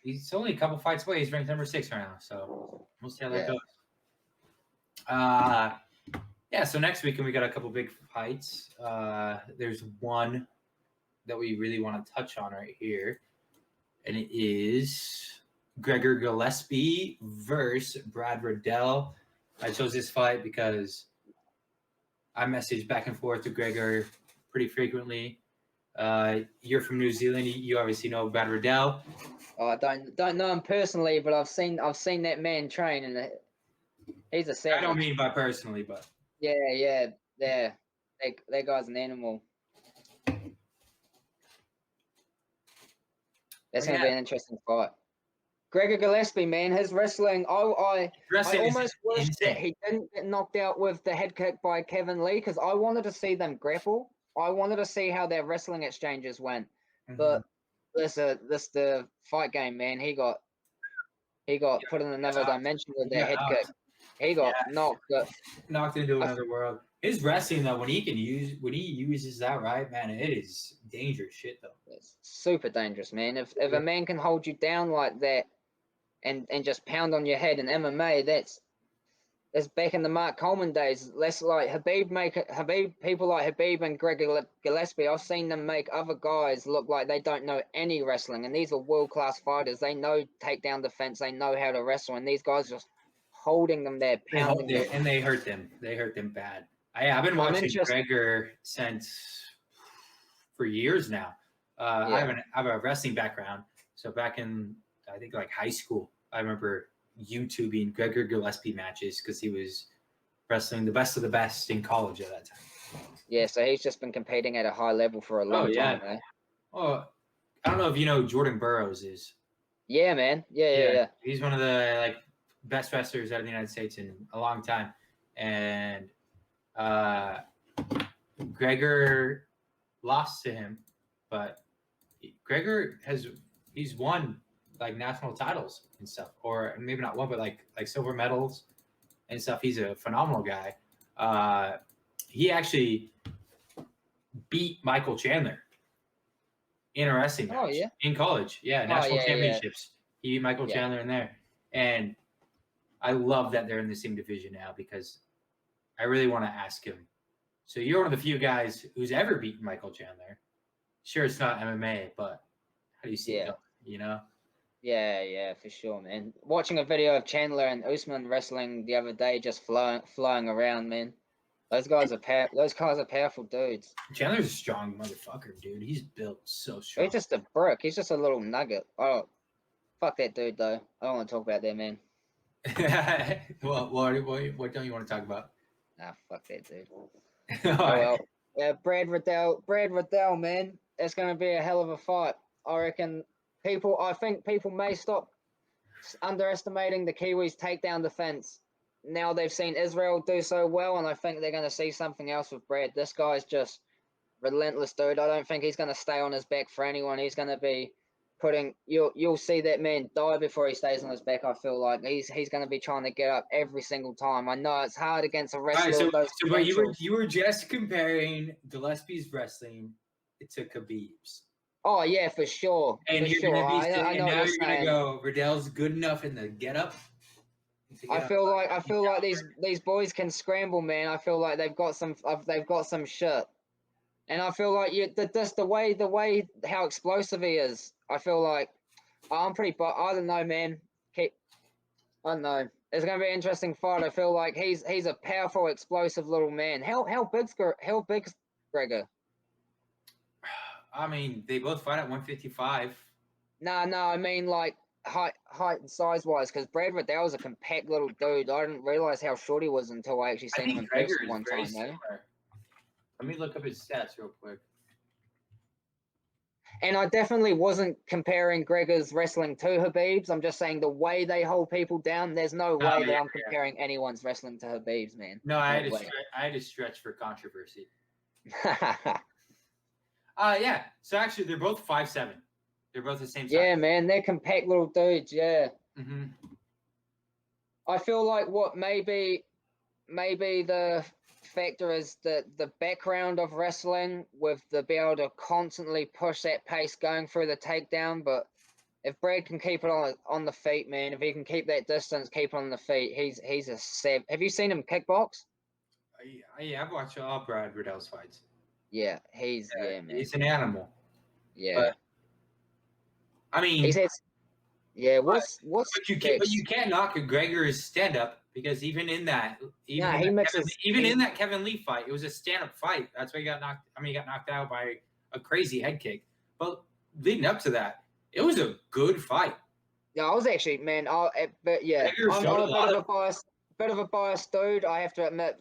S1: he's only a couple fights away. He's ranked number 6 right now. So we'll see how that goes. Yeah, so next weekend we got a couple big fights. There's one that we really want to touch on right here. And it is Gregor Gillespie versus Brad Riddell. I chose this fight because I message back and forth to Gregor pretty frequently. You're from New Zealand. You obviously know Brad Riddell.
S2: Oh, I don't know him personally, but I've seen that man train, and he's a savage.
S1: I don't mean by personally, but
S2: yeah. That guy's an animal. That's going to be an interesting fight. Gregor Gillespie, man, his wrestling. I almost wish that he didn't get knocked out with the head kick by Kevin Lee, because I wanted to see them grapple. I wanted to see how their wrestling exchanges went. Mm-hmm. But the fight game, man, he got put in another dimension with that head kick. He got knocked
S1: into another world. His wrestling, though, when he uses that right, man, it is dangerous shit, though.
S2: It's super dangerous, man. If a man can hold you down like that and just pound on your head in MMA, that's back in the Mark Coleman days. Less like people like Habib and Gregor Gillespie. I've seen them make other guys look like they don't know any wrestling, and these are world-class fighters. They know takedown defense. They know how to wrestle, and these guys just holding them there, pounding them.
S1: And they hurt them. They hurt them bad. I've been watching Gregor for years now. I have a wrestling background, so back in I think like high school, I remember YouTubing Gregor Gillespie matches because he was wrestling the best of the best in college at that time.
S2: Yeah, so he's just been competing at a high level for a long time, eh?
S1: Well, I don't know if you know who Jordan Burroughs is.
S2: Yeah, man. Yeah.
S1: He's one of the best wrestlers out of the United States in a long time, and Gregor lost to him, but Gregor he's won national titles and stuff, or maybe not one, but like silver medals and stuff. He's a phenomenal guy. He actually beat Michael Chandler in a wrestling match in college. National championships. He beat Michael Chandler in there, and I love that they're in the same division now because I really want to ask him. So you're one of the few guys who's ever beaten Michael Chandler. Sure, it's not MMA, but how do you see it going, you know?
S2: Yeah, for sure, man. Watching a video of Chandler and Usman wrestling the other day, just flying around, man. Those guys are powerful dudes.
S1: Chandler's a strong motherfucker, dude. He's built so strong.
S2: He's just a brick. He's just a little nugget. Oh, fuck that dude, though. I don't want to talk about that, man.
S1: Well, what don't you want to talk about?
S2: Nah, fuck that dude. Well, yeah, Brad Riddell, man. It's going to be a hell of a fight. I think people may stop underestimating the Kiwis' takedown defense. Now they've seen Israel do so well, and I think they're going to see something else with Brad. This guy's just relentless, dude. I don't think he's going to stay on his back for anyone. He's going to be you'll see that man die before he stays on his back. I feel like he's going to be trying to get up every single time. I know it's hard against a wrestler.
S1: Right, but you were just comparing Gillespie's wrestling to Khabib's.
S2: Oh yeah, for sure.
S1: And you're going to go Riddell's good enough in the get up.
S2: I feel like these boys can scramble, man. I feel like they've got some shit. And I feel like the way how explosive he is. I feel like I don't know, man. I don't know. It's gonna be an interesting fight. I feel like he's a powerful, explosive little man. How big's Gregor?
S1: I mean, they both fight at 155.
S2: No, I mean like height and size wise, because Brad Riddell's a compact little dude. I didn't realize how short he was until I actually seen him in person one time, man.
S1: Let me look up his stats real quick.
S2: And I definitely wasn't comparing Gregor's wrestling to Habib's. I'm just saying the way they hold people down, there's no way that I'm comparing anyone's wrestling to Habib's, man.
S1: No, I
S2: No
S1: had to stretch for controversy.
S2: way.
S1: Yeah. So actually, they're both 5'7". They're both the same size.
S2: Yeah, man, they're compact little dudes. Yeah.
S1: Mm-hmm.
S2: I feel like what maybe the factor is the background of wrestling with the be able to constantly push that pace going through the takedown. But if Brad can keep it on the feet, man, if he can keep that distance, keep it on the feet, he's a sav. Have you seen him kickbox?
S1: Yeah, I've watched all Brad Riddell's fights.
S2: Yeah, man.
S1: He's an animal.
S2: Yeah.
S1: But, I mean,
S2: he says, yeah. What's
S1: but you can't knock Gregor's stand up because even in that Kevin Lee fight, it was a stand up fight. That's why he got knocked. I mean, he got knocked out by a crazy head kick. But leading up to that, it was a good fight.
S2: Yeah, I was actually, man. But yeah, I'm a bit of a biased dude. I have to admit.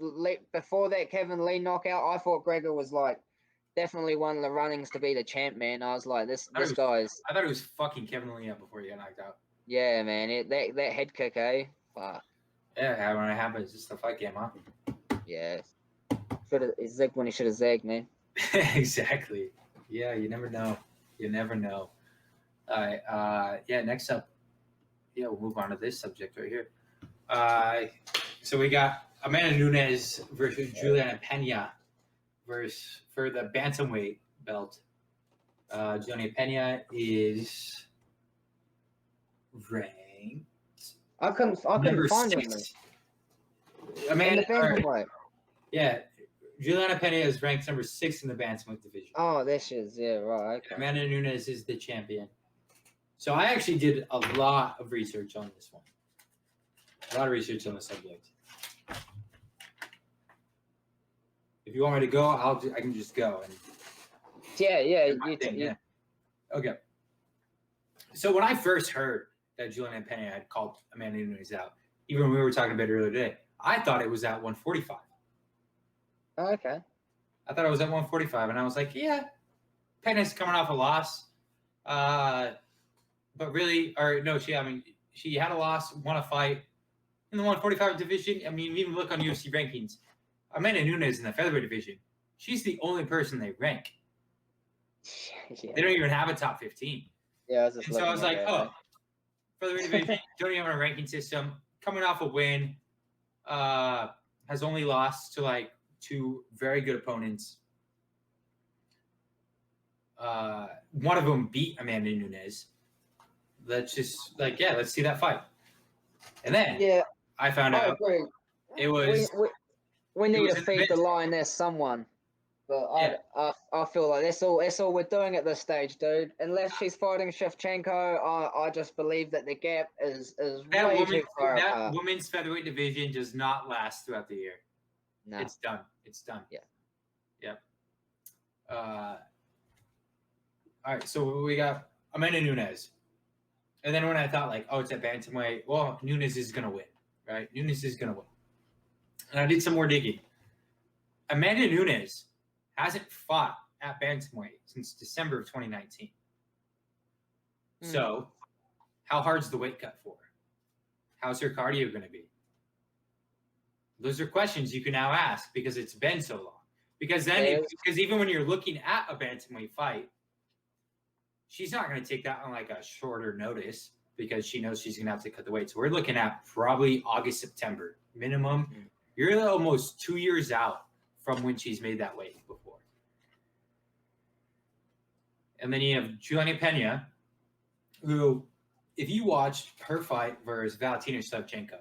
S2: Before that Kevin Lee knockout, I thought Gregor was like definitely one of the runnings to be the champ, man. I was like, this guy's.
S1: I thought it was fucking Kevin Lee up before he got knocked out.
S2: Yeah, man. That head kick, eh? Fuck.
S1: Yeah, when it happens, it's the fight game, huh?
S2: Yeah. He zigged when he should have zagged, man.
S1: Exactly. Yeah, you never know. You never know. All right. Yeah, next up. Yeah, we'll move on to this subject right here. So we got Amanda Nunes versus Juliana Pena for the bantamweight belt. Juliana Pena is ranked.
S2: I couldn't find him.
S1: Amanda. Yeah, Juliana Pena is ranked number 6 in the bantamweight division.
S2: Oh, this is right. Okay.
S1: Amanda Nunes is the champion. So I actually did a lot of research on this one. A lot of research on the subject. If you want me to go, I can just go. And
S2: Yeah.
S1: Okay. So when I first heard that Juliana Pena had called Amanda Nunes out, even when we were talking about it earlier today, I thought it was at 145.
S2: Oh, okay.
S1: I thought it was at 145, and I was like, yeah, Pena's coming off a loss. But really, she had a loss, won a fight in the 145 division. I mean, even look on UFC rankings. Amanda Nunes in the featherweight division, she's the only person they rank. Yeah. They don't even have a top 15.
S2: Yeah,
S1: I was like, featherweight division, don't even have a ranking system. Coming off a win, has only lost to like 2 very good opponents. One of them beat Amanda Nunes. Let's just let's see that fight. And then I found out it was.
S2: We need to feed the lioness someone, but I feel like that's all we're doing at this stage, dude. Unless she's fighting Shevchenko, I just believe that the gap is way too far apart.
S1: That women's featherweight division does not last throughout the year. No, it's done. Yeah. Yep. All right, so we got Amanda Nunes. And then when I thought, it's at bantamweight, well, Nunes is going to win, right? Nunes is going to win. And I did some more digging. Amanda Nunes hasn't fought at bantamweight since December of 2019. So how hard's the weight cut for her? How's her cardio going to be? Those are questions you can now ask because it's been so long. Because even when you're looking at a bantamweight fight, she's not going to take that on a shorter notice because she knows she's going to have to cut the weight. So we're looking at probably August, September minimum. You're almost 2 years out from when she's made that weight before. And then you have Juliana Pena, who, if you watched her fight versus Valentina Shevchenko,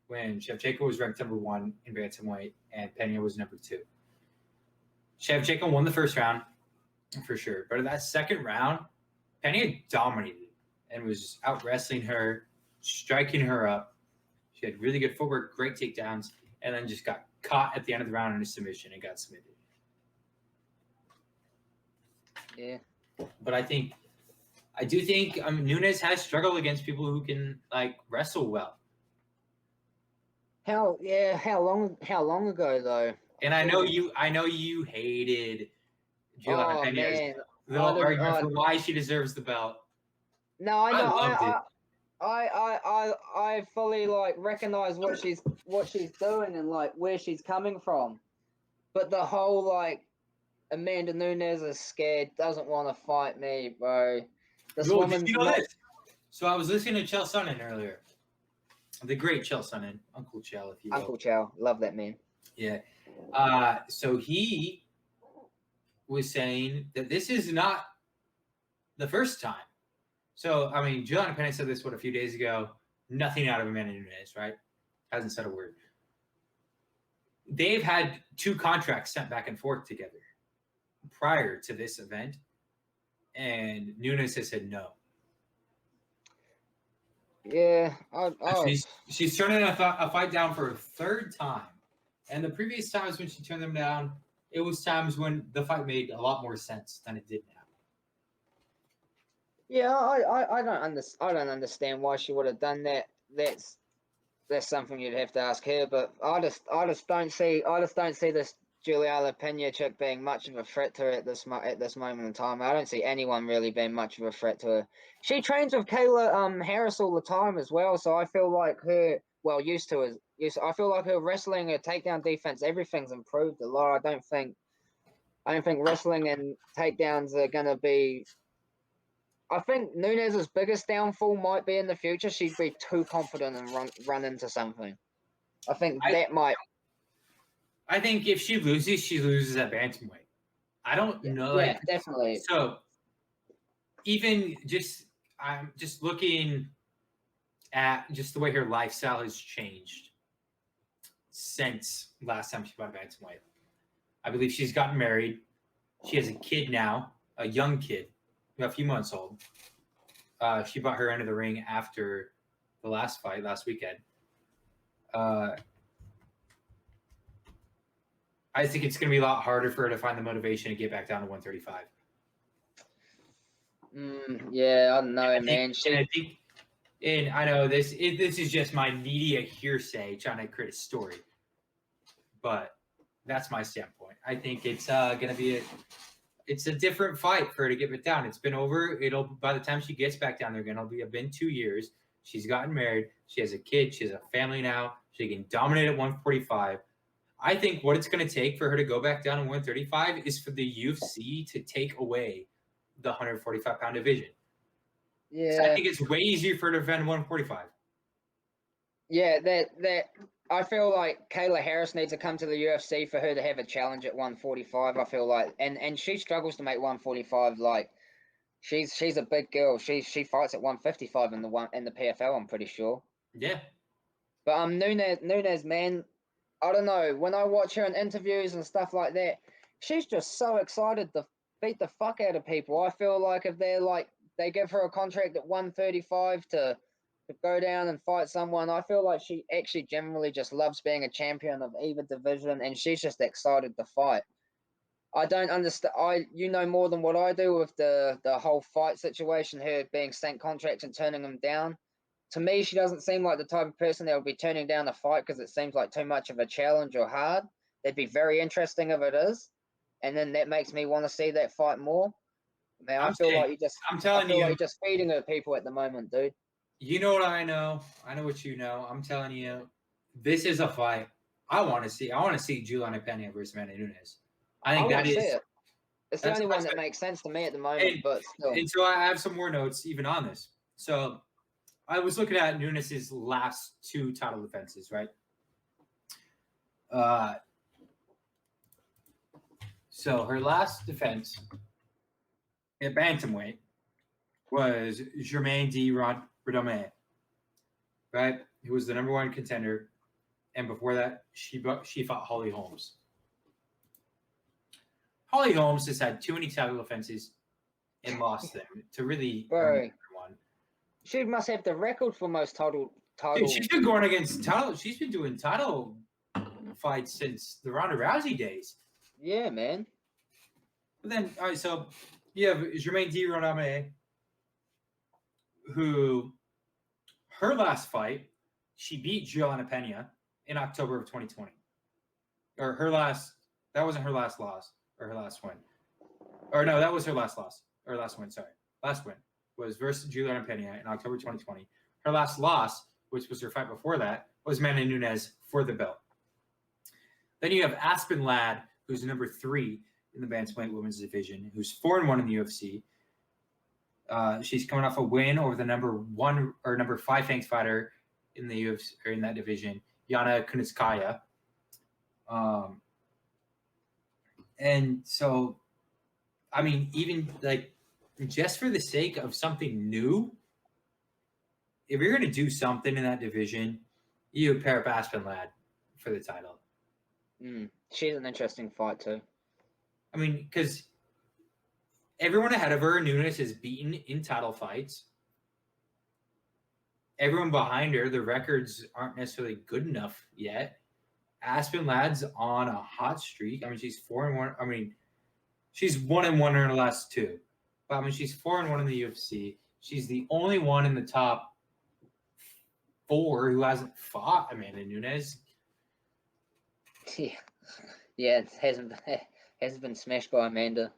S1: when Shevchenko was ranked number 1 in bantamweight and Pena was number 2. Shevchenko won the first round for sure. But in that second round, Pena dominated and was out wrestling her, striking her up. She had really good footwork, great takedowns, and then just got caught at the end of the round in a submission and got submitted.
S2: Yeah.
S1: But I do think Nunes has struggled against people who can wrestle well.
S2: How long ago though?
S1: And I know you hated Juliana Pena little argument for why she deserves the belt.
S2: No, I know.
S1: loved it.
S2: I fully like recognize what she's doing and like where she's coming from, but the whole like Amanda Nunes is scared, doesn't want to fight me, bro. This woman's not.
S1: This? So I was listening to Chael Sonnen earlier, the great Chael Sonnen, Uncle Chael, if you will.
S2: Uncle Chael, love that man.
S1: Yeah. So he was saying that this is not the first time. So, I mean, Juliana Pena said this, a few days ago? Nothing out of Amanda Nunes, right? Hasn't said a word. They've had 2 contracts sent back and forth together prior to this event, and Nunes has said no.
S2: Yeah.
S1: She's turning a fight down for a 3rd time. And the previous times when she turned them down, it was times when the fight made a lot more sense than it did now.
S2: Yeah, I don't understand why she would have done that. That's something you'd have to ask her. But I just don't see this Juliana Pena chick being much of a threat to her at this moment in time. I don't see anyone really being much of a threat to her. She trains with Kayla Harris all the time as well, so I feel like her I feel like her wrestling, her takedown defense, everything's improved a lot. I don't think wrestling and takedowns are gonna be. I think Nunes' biggest downfall might be in the future. She'd be too confident and run into something. I think that might.
S1: I think if she loses at bantamweight. I don't know.
S2: Yeah, definitely.
S1: So I'm just looking at just the way her lifestyle has changed since last time she fought bantamweight. I believe she's gotten married. She has a kid now, a young kid, a few months old. She brought her into the ring after the last fight last weekend. I think it's going to be a lot harder for her to find the motivation to get back down to 135.
S2: Yeah, I don't know, man.
S1: And I know this is just my media hearsay trying to create a story, but that's my standpoint. I think it's going to be it's a different fight for her to get it down. It's been over. By the time she gets back down there, it'll been 2 years. She's gotten married. She has a kid. She has a family now. She can dominate at 145. I think what it's going to take for her to go back down to 135 is for the UFC to take away the 145-pound division.
S2: Yeah,
S1: so I think it's way easier for her to defend 145.
S2: Yeah, that I feel like Kayla Harris needs to come to the UFC for her to have a challenge at 145. I feel like, and she struggles to make 145. Like, she's a big girl. She fights at 155 in the PFL. I'm pretty sure.
S1: Yeah.
S2: But Nunes, man, I don't know. When I watch her in interviews and stuff like that, she's just so excited to beat the fuck out of people. I feel like if they give her a contract at 135 to go down and fight someone, I feel like she actually generally just loves being a champion of either division, and she's just excited to fight. I don't understand. You know more than what I do with the whole fight situation, her being sent contracts and turning them down. To me, she doesn't seem like the type of person that would be turning down a fight because it seems like too much of a challenge or hard. That'd be very interesting if it is, and then that makes me want to see that fight more. Man, I feel like you're just feeding her people at the moment, dude.
S1: You know what I know? I know what you know. I'm telling you, this is a fight I want to see. I want to see Juliana Pena versus Amanda Nunes. I think that is it.
S2: It's the only one that makes sense to me at the moment, but still.
S1: And so I have some more notes even on this. So I was looking at Nunes' last 2 title defenses, right? So her last defense at bantamweight was Germaine de Randamie, right? Who was the #1 contender, and before that, she fought Holly Holmes. Holly Holmes has had too many title defenses and lost them to really earn one.
S2: She must have the record for most title.
S1: Dude, she's been going against title. She's been doing title fights since the Ronda Rousey days.
S2: Yeah, man.
S1: But then, all right, so you have Germaine de Randamie, who her last fight, she beat Juliana Pena in October of 2020. Or that wasn't her last loss or her last win. Or no, that was her last loss. Or last win, sorry. Last win was versus Juliana Pena in October 2020. Her last loss, which was her fight before that, was Amanda Nunes for the belt. Then you have Aspen Ladd, who's number 3 in the bantamweight women's division, who's 4-1 in the UFC. She's coming off a win over the number 5 ranked fighter in the UFC or in that division, Yana Kunitskaya. And so, I mean, even like just for the sake of something new, if you're going to do something in that division, you pair up Aspen Ladd for the title.
S2: She's an interesting fight too.
S1: I mean, because everyone ahead of her, Nunes, is beaten in title fights. Everyone behind her, the records aren't necessarily good enough yet. Aspen Ladd's on a hot streak. I mean, she's 4-1. I mean, she's 1-1 in her last 2. But I mean, she's 4-1 in the UFC. She's the only one in the top 4 who hasn't fought Amanda Nunes.
S2: Yeah, it hasn't been smashed by Amanda.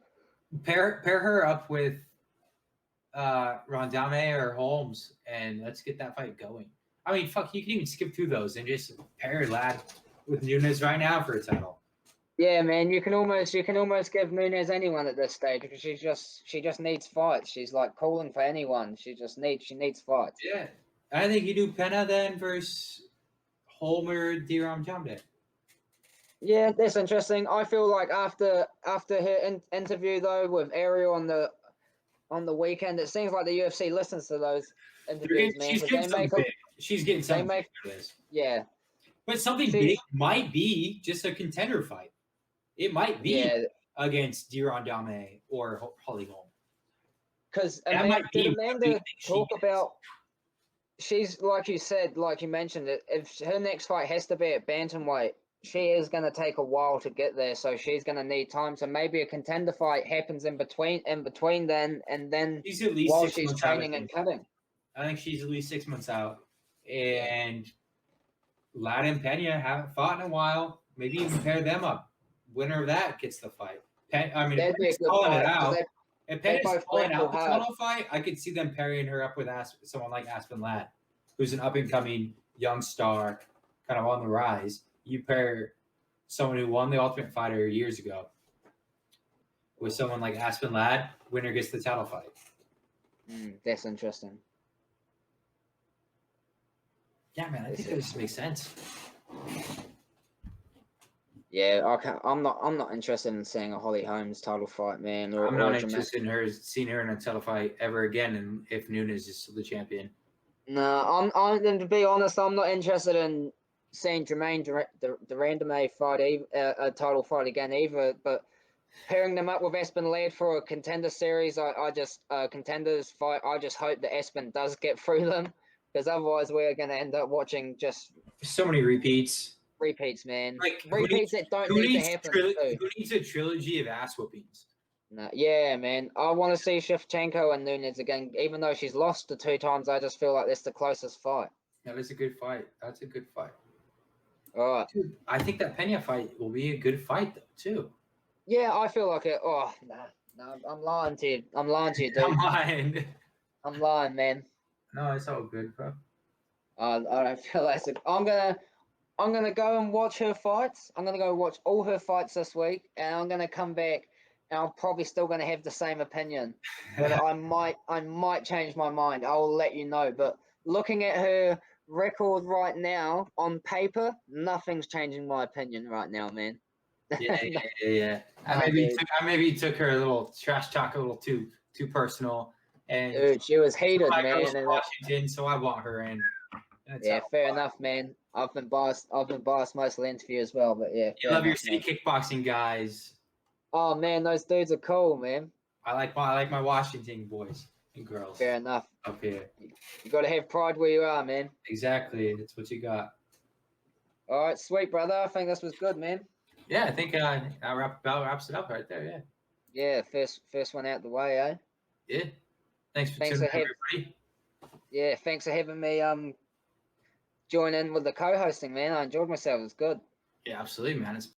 S1: Pair her up with Rondame or Holmes, and let's get that fight going. I mean, fuck, you can even skip through those and just pair Ladd with Nunes right now for a title.
S2: Yeah, man, you can almost give Nunes anyone at this stage because she just needs fights. She's like calling for anyone. She needs fights.
S1: Yeah, I think you do Pena then versus Holm or Diram Jamde.
S2: Yeah, that's interesting. I feel like after her interview though with Ariel on the weekend, it seems like the UFC listens to those interviews, man.
S1: She's getting something big for this.
S2: Yeah.
S1: But something big might be just a contender fight. It might be against Diron Dame or Holly Holm.
S2: Because Amanda talk about, she's like you said, like you mentioned it, if her next fight has to be at bantamweight, she is going to take a while to get there, so she's going to need time. So maybe a contender fight happens in between then, and then
S1: she's at least
S2: while
S1: 6
S2: she's
S1: months
S2: training
S1: out,
S2: and cutting.
S1: I think she's at least 6 months out. And Ladd and Pena haven't fought in a while. Maybe even pair them up. Winner of that gets the fight. If Pena's calling it out, if Pena's calling out the title fight, I could see them pairing her up with someone like Aspen Ladd, who's an up-and-coming young star, kind of on the rise. You pair someone who won the Ultimate Fighter years ago with someone like Aspen Ladd, winner gets the title fight.
S2: That's interesting.
S1: Yeah, man, I think that just makes sense.
S2: Yeah, I'm not interested in seeing a Holly Holmes title fight, man.
S1: I'm not interested in seeing her in a title fight ever again, and if Nunes is still the champion.
S2: No, I'm to be honest, I'm not interested in seeing Jermaine Durandame fight a title fight again either. But pairing them up with Aspen Ladd for a contender series, I just contenders fight. I just hope that Aspen does get through them, because otherwise we're going to end up watching just
S1: so many repeats.
S2: Repeats, man.
S1: Like
S2: repeats that don't need to happen.
S1: Who needs a trilogy of ass whoopings?
S2: No, yeah, man. I want to see Shevchenko and Nunes again, even though she's lost the 2 times. I just feel like that's the closest fight.
S1: That is a good fight. That's a good fight.
S2: All right.
S1: Dude, I think that Pena fight will be a good fight, though, too.
S2: Yeah, I feel like it. Oh, no, I'm lying to you. I'm lying to you, dude. I'm lying, man.
S1: No, it's all good, bro.
S2: I don't feel like it. I'm gonna go and watch her fights. I'm gonna go watch all her fights this week, and I'm gonna come back, and I'm probably still gonna have the same opinion, but I might change my mind. I'll let you know. But looking at her record right now on paper, nothing's changing my opinion right now, man.
S1: Yeah. I maybe took her a little trash talk a little too personal, and
S2: dude, she was heated, man.
S1: In Washington, so I want her in.
S2: Yeah, fair enough, man. I've been biased most of the interview as well, but yeah.
S1: You love your city kickboxing guys.
S2: Oh man, those dudes are cool, man.
S1: I like my Washington boys and girls.
S2: Fair enough.
S1: Up here.
S2: You got to have pride where you are, man.
S1: Exactly. That's what you got.
S2: All right, sweet brother. I think this was good, man.
S1: Yeah, I think that wraps it up right there. Yeah.
S2: Yeah, first one out the way, eh?
S1: Yeah. Thanks for tuning in, everybody.
S2: Yeah, thanks for having me join in with the co-hosting, man. I enjoyed myself. It was good.
S1: Yeah, absolutely, man. It's